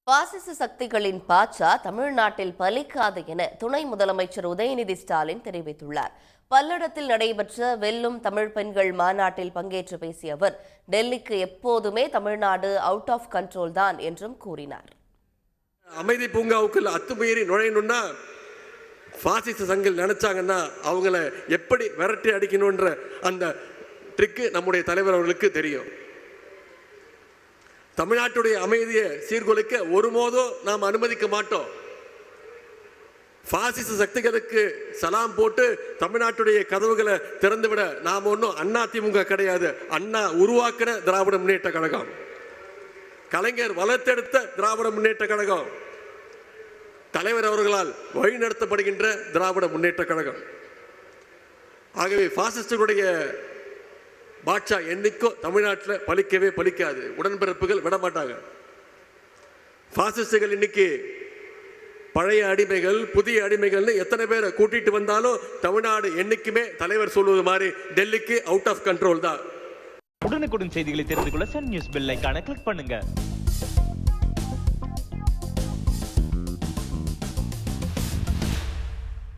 பாசிச சக்திகளின் பாச்சா தமிழ்நாட்டில் பலிக்காது என துணை முதலமைச்சர் உதயநிதி ஸ்டாலின் தெரிவித்துள்ளார். பல்லடத்தில் நடைபெற்ற வெல்லும் தமிழ் பெண்கள் மாநாட்டில் பங்கேற்று பேசிய அவர், டெல்லிக்கு எப்போதுமே தமிழ்நாடு அவுட் ஆஃப் கண்ட்ரோல் தான் என்றும் கூறினார். அமைதி பூங்காவுக்குள்ள அத்துமீறி நுழையணும்னா பாசிச சங்கில் நினைச்சாங்கன்னா அவங்கள எப்படி விரட்டி அடிக்கணும்ன்ற அந்த ட்ரிக்கு நம்முடைய தலைவர் அவர்களுக்கு தெரியும். தமிழ்நாட்டுடைய அமைதியை சீர்குலைக்க ஒருபோதும் நாம் அனுமதிக்க மாட்டோம். பாசிச சக்திகளுக்கு சலாம் போட்டு தமிழ்நாட்டுடைய கதவுகளை திறந்துவிட நாம் ஒன்றும் அதிமுக கிடையாது. அண்ணா உருவாக்கின திராவிட முன்னேற்ற கழகம், கலைஞர் வளர்த்தெடுத்த திராவிட முன்னேற்ற கழகம், தலைவர் அவர்களால் வழிநடத்தப்படுகின்ற திராவிட முன்னேற்ற கழகம். ஆகவே பாசிஸ்டுடைய பாட்சா என்னைக்கும் தமிழ்நாட்டில் பலிக்கவே பலிக்காது. உடன்பிறப்புகள் விட மாட்டாங்க. பாசிஸ்டுகள் இன்னைக்கு பழைய அடிமைகள், புதிய அடிமைகள்னு எத்தனை பேரை கூட்டிட்டு வந்தாலும் தமிழ்நாடு என்னைக்குமே தலைவர் சொல்வது மாதிரி டெல்லிக்கு அவுட் ஆஃப் கண்ட்ரோல் தான். உடனுக்குடன் செய்திகளை தெரிந்து கொள்ள சன் நியூஸ் பெல் ஐகானை கிளிக் பண்ணுங்க.